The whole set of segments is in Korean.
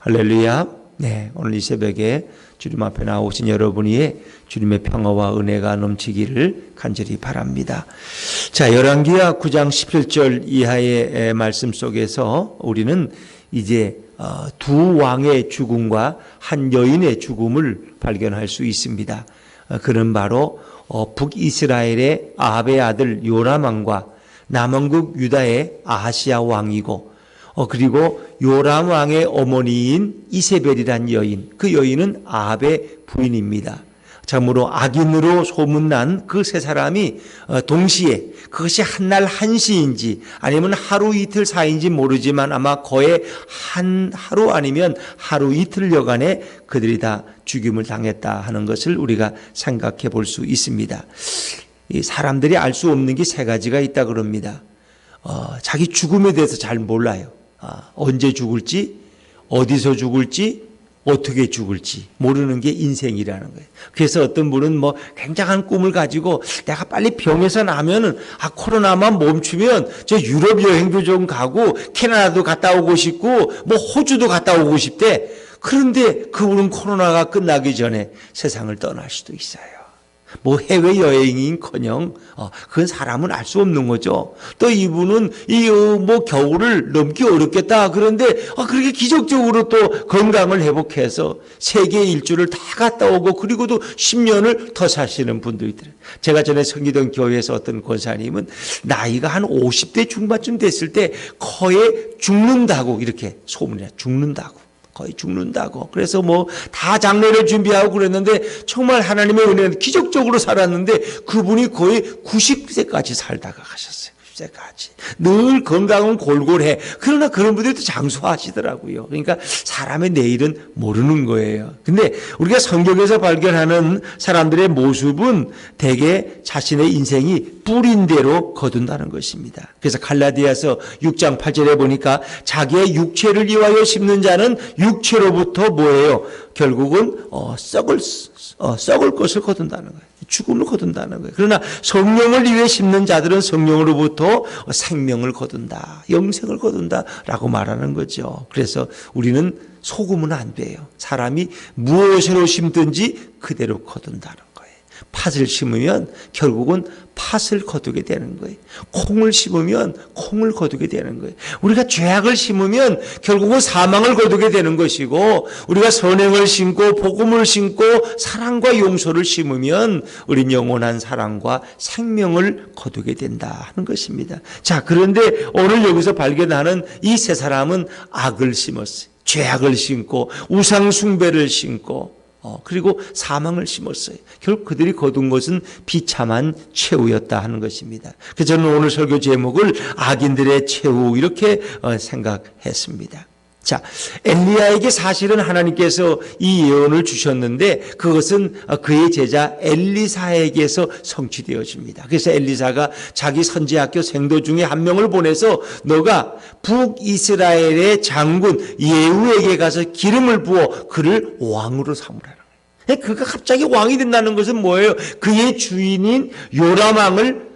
할렐루야. 네, 오늘 이 새벽에 주님 앞에 나오신 여러분이 주님의 평화와 은혜가 넘치기를 간절히 바랍니다. 자, 열왕기하 9장 17절 이하의 말씀 속에서 우리는 이제 두 왕의 죽음과 한 여인의 죽음을 발견할 수 있습니다. 그는 바로 북이스라엘의 아합의 아들 요람 왕과 남왕국 유다의 아하시야 왕이고, 그리고 요람 왕의 어머니인 이세벨이란 여인, 그 여인은 아합의 부인입니다. 참으로 악인으로 소문난 그 세 사람이 동시에, 그것이 한날 한시인지 아니면 하루 이틀 사이인지 모르지만 아마 거의 하루 아니면 하루 이틀 여간에 그들이 다 죽임을 당했다 하는 것을 우리가 생각해 볼 수 있습니다. 이 사람들이 알 수 없는 게 세 가지가 있다 그럽니다. 자기 죽음에 대해서 잘 몰라요. 언제 죽을지, 어디서 죽을지, 어떻게 죽을지 모르는 게 인생이라는 거예요. 그래서 어떤 분은 굉장한 꿈을 가지고 내가 빨리 병에서 나면은 코로나만 멈추면 저 유럽 여행도 좀 가고 캐나다도 갔다 오고 싶고 호주도 갔다 오고 싶대. 그런데 그분은 코로나가 끝나기 전에 세상을 떠날 수도 있어요. 해외여행인커녕 그건 사람은 알 수 없는 거죠. 또 이분은 겨울을 넘기 어렵겠다. 그런데 그렇게 기적적으로 또 건강을 회복해서 세계 일주를 다 갔다 오고 그리고도 10년을 더 사시는 분도 있더라고요. 제가 전에 섬기던 교회에서 어떤 권사님은 나이가 한 50대 중반쯤 됐을 때 거의 죽는다고 이렇게 소문이 나요. 죽는다고. 거의 죽는다고. 그래서 다 장례를 준비하고 그랬는데 정말 하나님의 은혜는 기적적으로 살았는데 그분이 거의 90세까지 살다가 가셨어요. 90세까지. 늘 건강은 골골해. 그러나 그런 분들이 또 장수하시더라고요. 그러니까 사람의 내일은 모르는 거예요. 근데 우리가 성경에서 발견하는 사람들의 모습은 대개 자신의 인생이 뿌린 대로 거둔다는 것입니다. 그래서 갈라디아서 6장 8절에 보니까 자기의 육체를 위하여 심는 자는 육체로부터 뭐예요? 결국은 썩을 것을 거둔다는 거예요. 죽음을 거둔다는 거예요. 그러나 성령을 위해 심는 자들은 성령으로부터 생명을 거둔다. 영생을 거둔다라고 말하는 거죠. 그래서 우리는 속으면 안 돼요. 사람이 무엇으로 심든지 그대로 거둔다는 거예요. 팥을 심으면 결국은 팥을 거두게 되는 거예요. 콩을 심으면 콩을 거두게 되는 거예요. 우리가 죄악을 심으면 결국은 사망을 거두게 되는 것이고, 우리가 선행을 심고 복음을 심고 사랑과 용서를 심으면 우린 영원한 사랑과 생명을 거두게 된다 하는 것입니다. 자, 그런데 오늘 여기서 발견하는 이 세 사람은 악을 심었어요. 죄악을 심고 우상 숭배를 심고 그리고 사망을 심었어요. 결국 그들이 거둔 것은 비참한 최후였다 하는 것입니다. 그래서 저는 오늘 설교 제목을 악인들의 최후 이렇게 생각했습니다. 자, 엘리야에게 사실은 하나님께서 이 예언을 주셨는데 그것은 그의 제자 엘리사에게서 성취되어집니다. 그래서 엘리사가 자기 선지학교 생도 중에 한 명을 보내서 너가 북이스라엘의 장군 예후에게 가서 기름을 부어 그를 왕으로 삼으라. 그가 갑자기 왕이 된다는 것은 뭐예요? 그의 주인인 요람 왕을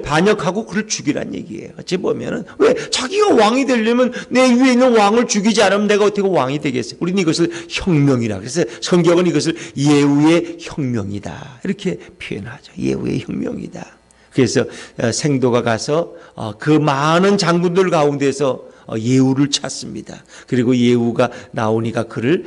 반역하고 그를 죽이란 얘기예요. 어찌 보면은 왜 자기가 왕이 되려면 내 위에 있는 왕을 죽이지 않으면 내가 어떻게 왕이 되겠어요? 우리는 이것을 혁명이라. 그래서 성경은 이것을 예후의 혁명이다 이렇게 표현하죠. 예후의 혁명이다. 그래서 생도가 가서 그 많은 장군들 가운데서 예후를 찾습니다. 그리고 예후가 나오니까 그를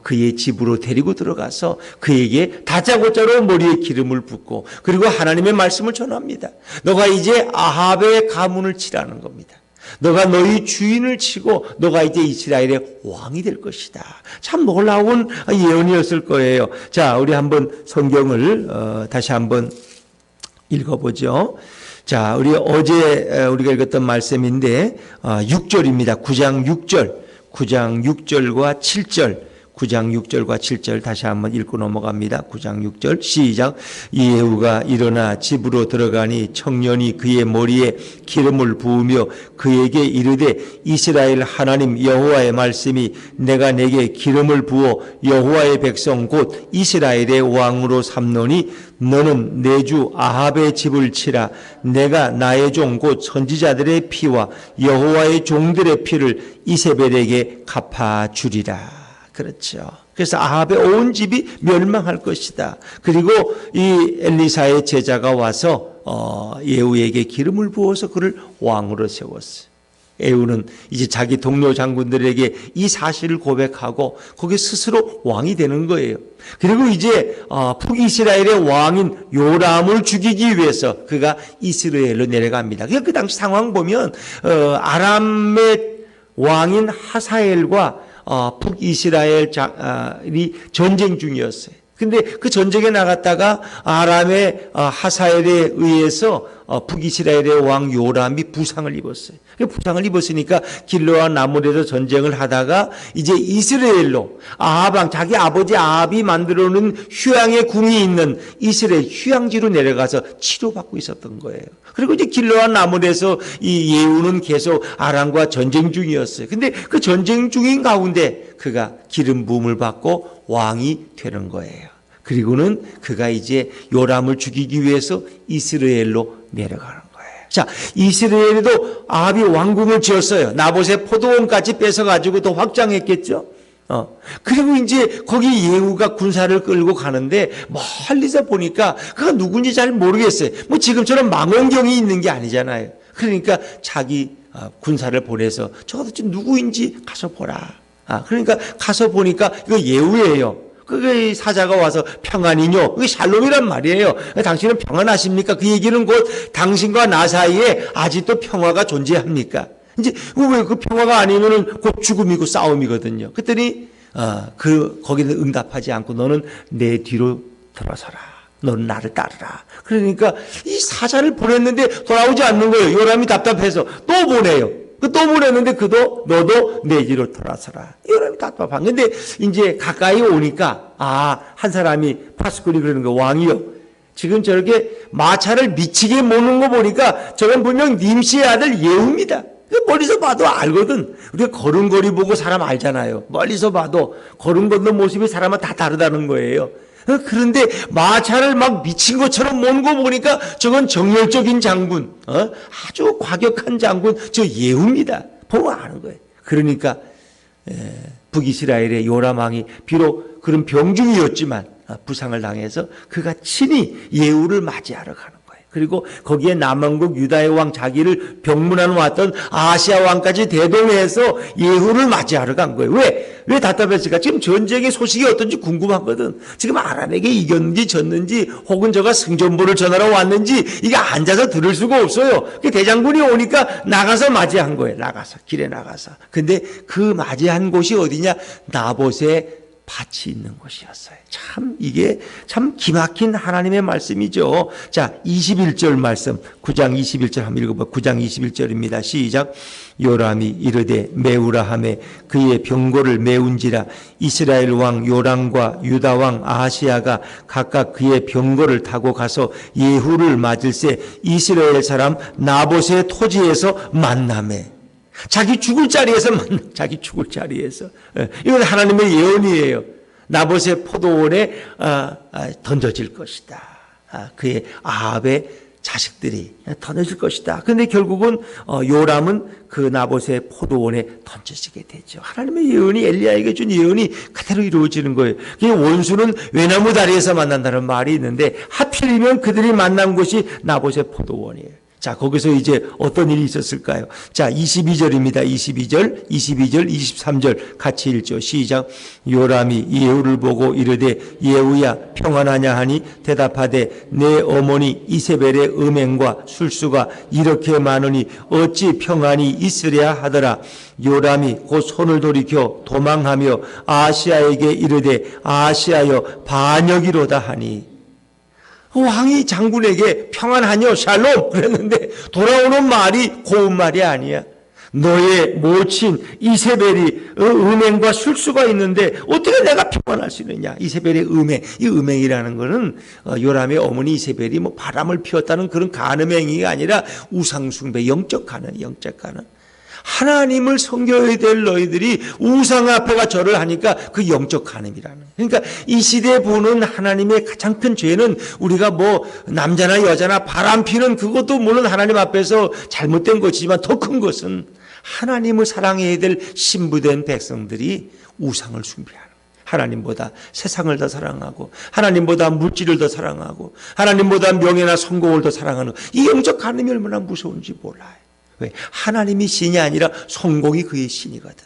그의 집으로 데리고 들어가서 그에게 다짜고짜로 머리에 기름을 붓고 그리고 하나님의 말씀을 전합니다. 너가 이제 아합의 가문을 치라는 겁니다. 너가 너희 주인을 치고 너가 이제 이스라엘의 왕이 될 것이다. 참 놀라운 예언이었을 거예요. 자, 우리 한번 성경을 다시 한번 읽어보죠. 자, 우리 어제 우리가 읽었던 말씀인데 6절입니다. 9장 6절, 9장 6절과 7절, 9장 6절과 7절 다시 한번 읽고 넘어갑니다. 9장 6절 시작. 예후가 일어나 집으로 들어가니 청년이 그의 머리에 기름을 부으며 그에게 이르되 이스라엘 하나님 여호와의 말씀이 내가 내게 기름을 부어 여호와의 백성 곧 이스라엘의 왕으로 삼노니 너는 내 주 아합의 집을 치라. 내가 나의 종 곧 선지자들의 피와 여호와의 종들의 피를 이세벨에게 갚아주리라. 그렇죠. 그래서 아합의 온 집이 멸망할 것이다. 그리고 이 엘리사의 제자가 와서 예후에게 기름을 부어서 그를 왕으로 세웠어요. 예후는 이제 자기 동료 장군들에게 이 사실을 고백하고 거기 스스로 왕이 되는 거예요. 그리고 이제 북이스라엘의 왕인 요람을 죽이기 위해서 그가 이스라엘로 내려갑니다. 그 당시 상황 보면 아람의 왕인 하사엘과 북이스라엘이 전쟁 중이었어요. 근데 그 전쟁에 나갔다가 아람의 하사엘에 의해서 북이스라엘의 왕 요람이 부상을 입었어요. 부상을 입었으니까 길르와 나물에서 전쟁을 하다가 이제 이스라엘로 아합 자기 아버지 아합이 만들어 놓은 휴양의 궁이 있는 이스라엘 휴양지로 내려가서 치료받고 있었던 거예요. 그리고 이제 길르와 나물에서 이 예후는 계속 아람과 전쟁 중이었어요. 근데 그 전쟁 중인 가운데 그가 기름 부음을 받고 왕이 되는 거예요. 그리고는 그가 이제 요람을 죽이기 위해서 이스라엘로 내려가는 거예요. 자, 이스라엘에도 아합이 왕궁을 지었어요. 나봇의 포도원까지 뺏어가지고 더 확장했겠죠. 그리고 이제 거기 예후가 군사를 끌고 가는데 멀리서 보니까 그가 누군지 잘 모르겠어요. 뭐 지금처럼 망원경이 있는 게 아니잖아요. 그러니까 자기 군사를 보내서 저것도 좀 누구인지 가서 보라. 그러니까 가서 보니까 이거 예후예요. 그게 사자가 와서 평안이뇨? 그게 샬롬이란 말이에요. 당신은 평안하십니까? 그 얘기는 곧 당신과 나 사이에 아직도 평화가 존재합니까? 이제 왜 그 평화가 아니면은 곧 죽음이고 싸움이거든요. 그랬더니 거기는 응답하지 않고 너는 내 뒤로 돌아서라. 너는 나를 따르라. 그러니까 이 사자를 보냈는데 돌아오지 않는 거예요. 요람이 답답해서 또 보내요. 또 보냈는데 너도 내 뒤로 돌아서라. 요람이 답답한. 근데 이제 가까이 오니까 한 사람이 파스쿨이 그러는 거 왕이요. 지금 저렇게 마차를 미치게 모는 거 보니까 저건 분명 님시의 아들 예후입니다. 멀리서 봐도 알거든. 우리가 걸음걸이 보고 사람 알잖아요. 멀리서 봐도 걸음 걷는 모습이 사람은 다 다르다는 거예요. 그런데 마차를 막 미친 것처럼 모는 거 보니까 저건 정열적인 장군, 아주 과격한 장군, 저 예후입니다. 보면 아는 거예요. 그러니까 북이스라엘의 요람 왕이 비록 그런 병중이었지만 부상을 당해서 그가 친히 예후를 맞이하러 가는 거예요. 그리고 거기에 남왕국 유다의 왕 자기를 병문안 왔던 아시아 왕까지 대동해서 예후를 맞이하러 간 거예요. 왜 답답했을까? 지금 전쟁의 소식이 어떤지 궁금하거든. 지금 아람에게 이겼는지 졌는지 혹은 저가 승전보를 전하러 왔는지 이게 앉아서 들을 수가 없어요. 대장군이 오니까 나가서 맞이한 거예요. 길에 나가서. 근데 그 맞이한 곳이 어디냐? 나봇의 밭이 있는 곳이었어요. 이게 참 기막힌 하나님의 말씀이죠. 자, 21절 말씀, 9장 21절 한번 읽어봐. 9장 21절입니다. 시작. 요람이 이르되 메우라 하매 그의 병고를 메운지라. 이스라엘 왕 요람과 유다 왕 아하시야가 각각 그의 병고를 타고 가서 예후를 맞을새 이스라엘 사람 나봇의 토지에서 만나매. 자기 죽을 자리에서 자기 죽을 자리에서. 이건 하나님의 예언이에요. 나봇의 포도원에 던져질 것이다. 그의 아합의 자식들이 던져질 것이다. 그런데 결국은 요람은 그 나봇의 포도원에 던져지게 되죠. 하나님의 예언이 엘리야에게 준 예언이 그대로 이루어지는 거예요. 원수는 외나무 다리에서 만난다는 말이 있는데 하필이면 그들이 만난 곳이 나봇의 포도원이에요. 자, 거기서 이제 어떤 일이 있었을까요? 자, 22절입니다. 22절, 23절 같이 읽죠. 시작. 요람이 예후를 보고 이르되 예후야 평안하냐 하니 대답하되 내 어머니 이세벨의 음행과 술수가 이렇게 많으니 어찌 평안이 있으랴 하더라. 요람이 곧 손을 돌이켜 도망하며 아하시야에게 이르되 아하시야여 반역이로다 하니 왕이 장군에게 평안하뇨 샬롬 그랬는데 돌아오는 말이 고운 말이 아니야. 너의 모친 이세벨이 음행과 술수가 있는데 어떻게 내가 평안할 수 있느냐. 이세벨의 음행, 이 음행이라는 것은 요람의 어머니 이세벨이 뭐 바람을 피웠다는 그런 간음행위가 아니라 우상숭배, 영적 간음, 영적 간음. 하나님을 섬겨야 될 너희들이 우상 앞에가 절을 하니까 그 영적 간음이라는. 그러니까 이 시대에 보는 하나님의 가장 큰 죄는 우리가 뭐 남자나 여자나 바람 피는 그것도 물론 하나님 앞에서 잘못된 것이지만 더 큰 것은 하나님을 사랑해야 될 신부된 백성들이 우상을 숭배하는. 하나님보다 세상을 더 사랑하고 하나님보다 물질을 더 사랑하고 하나님보다 명예나 성공을 더 사랑하는 이 영적 간음이 얼마나 무서운지 몰라요. 왜? 하나님이 신이 아니라 성공이 그의 신이거든.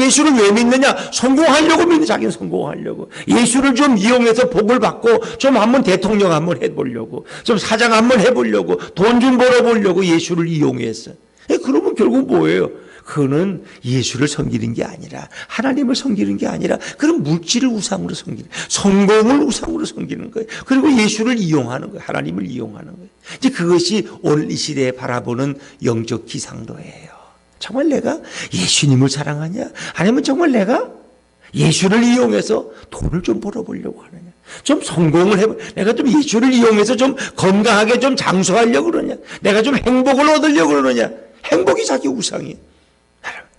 예수를 왜 믿느냐? 성공하려고 믿는. 자기는 성공하려고. 예수를 좀 이용해서 복을 받고 좀 한번 대통령 한번 해보려고, 좀 사장 한번 해보려고, 돈 좀 벌어보려고 예수를 이용해서. 그러면 결국 뭐예요? 그거는 예수를 섬기는 게 아니라, 하나님을 섬기는 게 아니라 그런 물질을 우상으로 섬기는, 성공을 우상으로 섬기는 거예요. 그리고 예수를 이용하는 거예요. 하나님을 이용하는 거예요. 이제 그것이 오늘 이 시대에 바라보는 영적 기상도예요. 정말 내가 예수님을 사랑하냐? 아니면 정말 내가 예수를 이용해서 돈을 좀 벌어보려고 하느냐? 좀 성공을 해보, 내가 좀 예수를 이용해서 좀 건강하게 좀 장수하려고 그러냐? 내가 좀 행복을 얻으려고 그러느냐? 행복이 자기 우상이에요.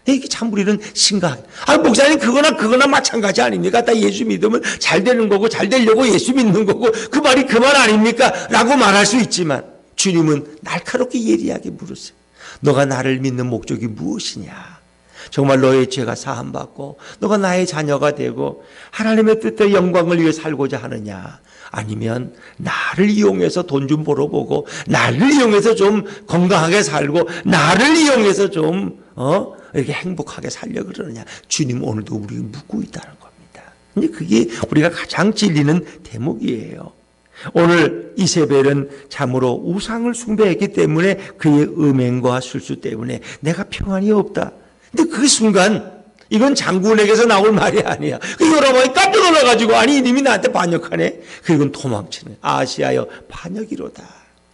이게 참 우리는 심각해. 목사님 그거나 마찬가지 아닙니까? 다 예수 믿으면 잘 되는 거고 잘 되려고 예수 믿는 거고 그 말이 그 말 아닙니까? 라고 말할 수 있지만 주님은 날카롭게 예리하게 물으세요. 너가 나를 믿는 목적이 무엇이냐? 정말 너의 죄가 사함받고 너가 나의 자녀가 되고 하나님의 뜻대로 영광을 위해 살고자 하느냐? 아니면 나를 이용해서 돈 좀 벌어보고 나를 이용해서 좀 건강하게 살고 나를 이용해서 좀 이렇게 행복하게 살려고 그러느냐. 주님 오늘도 우리가 묻고 있다는 겁니다. 이제 그게 우리가 가장 찔리는 대목이에요. 오늘 이세벨은 참으로 우상을 숭배했기 때문에 그의 음행과 술수 때문에 내가 평안이 없다. 근데 그 순간 이건 장군에게서 나올 말이 아니야. 그 요람왕이 깜짝 놀라가지고 아니 이님이 나한테 반역하네. 그리고 도망치네. 아시아여 반역이로다.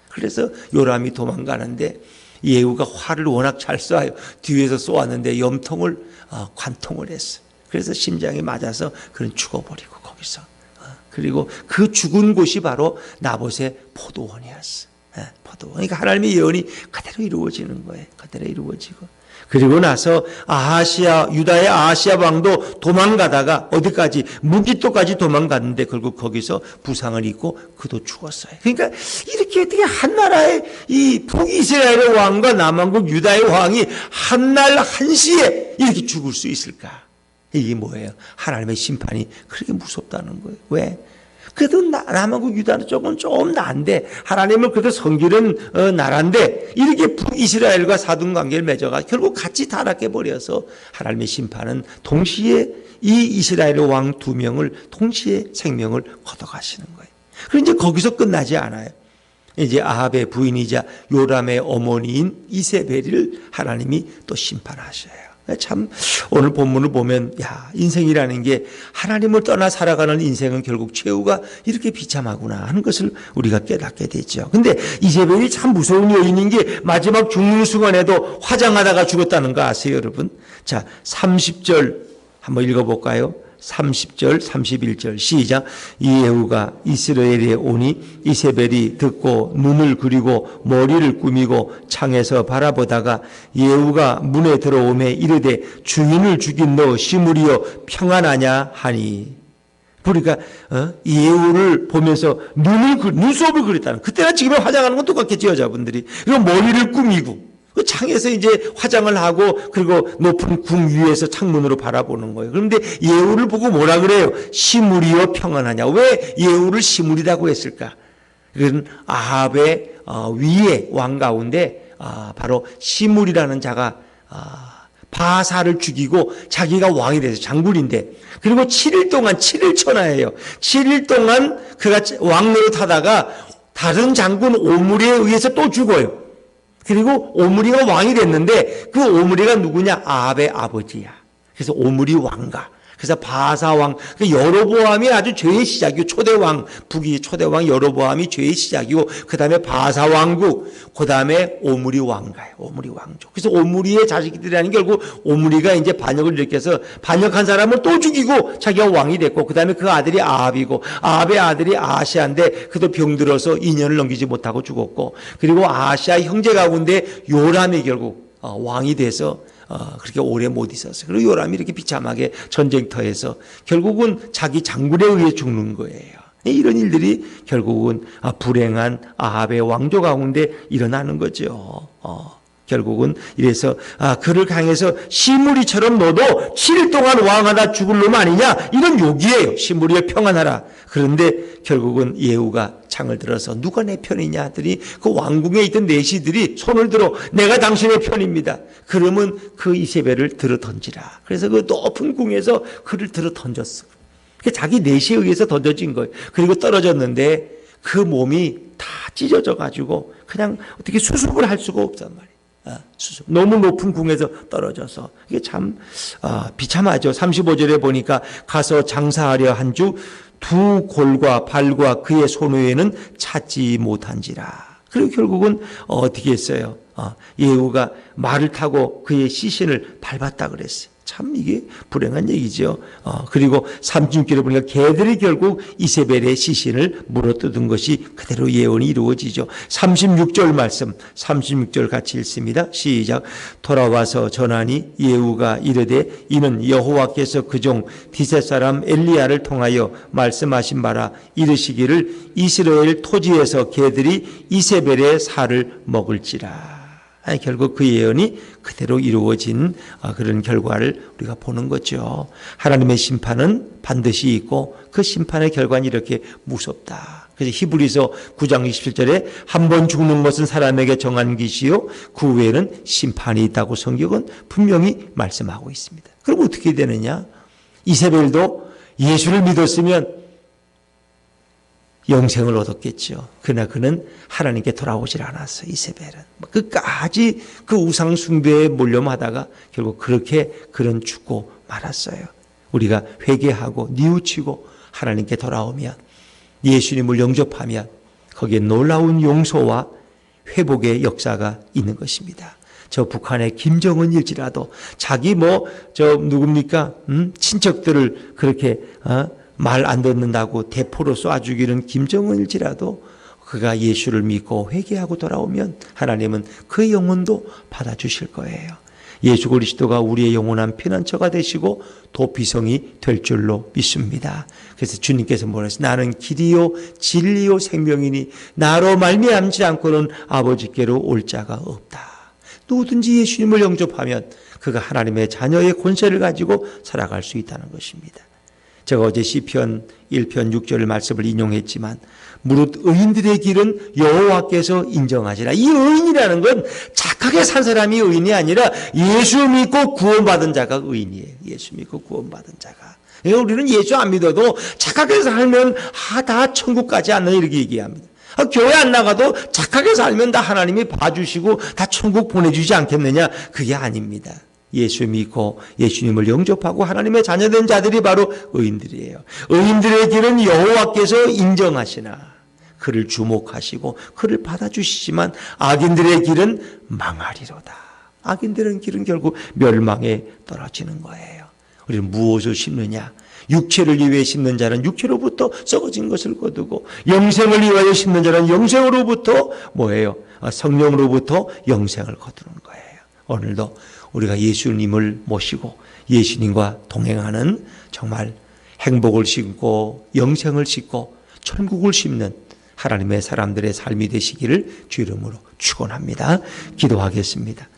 그래서 요람이 도망가는데 예후가 활을 워낙 잘 쏴요. 뒤에서 쏘았는데 염통을 관통을 했어. 그래서 심장에 맞아서 그는 죽어버리고 거기서. 그리고 그 죽은 곳이 바로 나봇의 포도원이었어. 포도원. 그러니까 하나님의 예언이 그대로 이루어지는 거예요. 그대로 이루어지고. 그리고 나서 유다의 아하시아 왕도 도망가다가 어디까지 무기토까지 도망갔는데 결국 거기서 부상을 입고 그도 죽었어요. 그러니까 이렇게 어떻게 한 나라의 이 북이스라엘의 왕과 남왕국 유다의 왕이 한날 한시에 이렇게 죽을 수 있을까? 이게 뭐예요? 하나님의 심판이 그렇게 무섭다는 거예요. 왜? 그래도 남왕국 유다는 조금 좀 나은데 하나님을 그래도 섬기는 나라인데 이렇게 북이스라엘과 사돈관계를 맺어가 결국 같이 타락해버려서 하나님의 심판은 동시에 이 이스라엘의 왕 2명을 동시에 생명을 걷어가시는 거예요. 그런데 이제 거기서 끝나지 않아요. 이제 아합의 부인이자 요람의 어머니인 이세벨을 하나님이 또 심판하셔요. 참 오늘 본문을 보면 인생이라는 게 하나님을 떠나 살아가는 인생은 결국 최후가 이렇게 비참하구나 하는 것을 우리가 깨닫게 되죠. 근데 이세벨이 참 무서운 여인인 게 마지막 죽는 순간에도 화장하다가 죽었다는 거 아세요, 여러분? 자, 30절 한번 읽어볼까요? 30절, 31절 시작. 예후가 이스라엘에 오니 이세벨이 듣고 눈을 그리고 머리를 꾸미고 창에서 바라보다가 예후가 문에 들어오매 이르되 주인을 죽인 너 시므리여 평안하냐 하니. 그러니까 예후를 보면서 눈썹을 그렸다는. 그때나 지금에 화장하는 건 똑같겠지 여자분들이. 그리고 머리를 꾸미고 그 창에서 이제 화장을 하고 그리고 높은 궁 위에서 창문으로 바라보는 거예요. 그런데 예후를 보고 뭐라 그래요? 시므리여 평안하냐. 왜 예후를 시므리라고 했을까? 그건 아합의 위에 왕 가운데 바로 시므리라는 자가 바사를 죽이고 자기가 왕이 돼서 장군인데 그리고 7일 동안 7일 천하예요. 7일 동안 그가 왕 노릇하다가 다른 장군 오므리에 의해서 또 죽어요. 그리고 오므리가 왕이 됐는데 그 오므리가 누구냐? 아합의 아버지야. 그래서 오므리 왕가. 그래서 바사왕, 여로보암이 아주 죄의 시작이고, 초대왕, 북이 초대왕 여로보암이 죄의 시작이고, 그 다음에 바사왕국, 그 다음에 오므리 왕가예요. 오므리 왕족. 그래서 오므리의 자식들이라는 게 결국 오므리가 이제 반역을 일으켜서 반역한 사람을 또 죽이고 자기가 왕이 됐고, 그 다음에 그 아들이 아합이고, 아합의 아들이 아시아인데 그도 병들어서 2년을 넘기지 못하고 죽었고, 그리고 아시아 형제 가운데 요람이 결국 왕이 돼서 그렇게 오래 못 있었어요. 그리고 요람이 이렇게 비참하게 전쟁터에서 결국은 자기 장군에 의해 죽는 거예요. 이런 일들이 결국은 불행한 아합의 왕조 가운데 일어나는 거죠. 결국은 이래서 그를 향해서 시므리처럼 너도 7일 동안 왕하다 죽을 놈 아니냐, 이런 욕이에요. 시므리에 평안하라. 그런데 결국은 예후가 창을 들어서 누가 내 편이냐 하더니 그 왕궁에 있던 내시들이 손을 들어 내가 당신의 편입니다. 그러면 그 이세벨을 들어 던지라. 그래서 그 높은 궁에서 그를 들어 던졌어. 자기 내시에 의해서 던져진 거예요. 그리고 떨어졌는데 그 몸이 다 찢어져 가지고 그냥 어떻게 수습을 할 수가 없단 말이에요. 너무 높은 궁에서 떨어져서 이게 참 비참하죠. 35절에 보니까 가서 장사하려 한 주 두 골과 발과 그의 손후에는 찾지 못한지라. 그리고 결국은 어떻게 했어요? 예후가 말을 타고 그의 시신을 밟았다 그랬어요. 참 이게 불행한 얘기죠. 그리고 36절에 보니까 개들이 결국 이세벨의 시신을 물어뜯은 것이 그대로 예언이 이루어지죠. 36절 말씀, 36절 같이 읽습니다. 시작. 돌아와서 전하니 예후가 이르되 이는 여호와께서 그종 디셋 사람 엘리야를 통하여 말씀하신 바라. 이르시기를 이스라엘 토지에서 개들이 이세벨의 살을 먹을지라. 결국 그 예언이 그대로 이루어진 그런 결과를 우리가 보는 거죠. 하나님의 심판은 반드시 있고 그 심판의 결과는 이렇게 무섭다. 그래서 히브리서 9장 27절에 한 번 죽는 것은 사람에게 정한 것이요 그 외에는 심판이 있다고 성경은 분명히 말씀하고 있습니다. 그럼 어떻게 되느냐? 이세벨도 예수를 믿었으면 영생을 얻었겠죠. 그러나 그는 하나님께 돌아오질 않았어요. 이세벨은 끝까지 그 우상 숭배에 몰려마다가 결국 그렇게 그는 죽고 말았어요. 우리가 회개하고 뉘우치고 하나님께 돌아오면, 예수님을 영접하면 거기에 놀라운 용서와 회복의 역사가 있는 것입니다. 저 북한의 김정은일지라도 자기 누굽니까? 친척들을 그렇게 말 안 듣는다고 대포로 쏴 죽이는 김정은일지라도 그가 예수를 믿고 회개하고 돌아오면 하나님은 그 영혼도 받아주실 거예요. 예수 그리스도가 우리의 영원한 피난처가 되시고 도피성이 될 줄로 믿습니다. 그래서 주님께서 뭐라 했어요? 나는 길이요 진리요 생명이니 나로 말미암지 않고는 아버지께로 올 자가 없다. 누구든지 예수님을 영접하면 그가 하나님의 자녀의 권세를 가지고 살아갈 수 있다는 것입니다. 제가 어제 시편 1편 6절 말씀을 인용했지만 무릇 의인들의 길은 여호와께서 인정하시라. 이 의인이라는 건 착하게 산 사람이 의인이 아니라 예수 믿고 구원받은 자가 의인이에요. 예수 믿고 구원받은 자가. 우리는 예수 안 믿어도 착하게 살면 다 천국 가지 않나 이렇게 얘기합니다. 교회 안 나가도 착하게 살면 다 하나님이 봐주시고 다 천국 보내주지 않겠느냐? 그게 아닙니다. 예수 믿고 예수님을 영접하고 하나님의 자녀된 자들이 바로 의인들이에요. 의인들의 길은 여호와께서 인정하시나 그를 주목하시고 그를 받아주시지만 악인들의 길은 망하리로다. 악인들의 길은 결국 멸망에 떨어지는 거예요. 우리는 무엇을 심느냐? 육체를 위해 심는 자는 육체로부터 썩어진 것을 거두고 영생을 위하여 심는 자는 영생으로부터 성령으로부터 영생을 거두는 거예요. 오늘도 우리가 예수님을 모시고 예수님과 동행하는 정말 행복을 심고 영생을 심고 천국을 심는 하나님의 사람들의 삶이 되시기를 주 이름으로 축원합니다. 기도하겠습니다.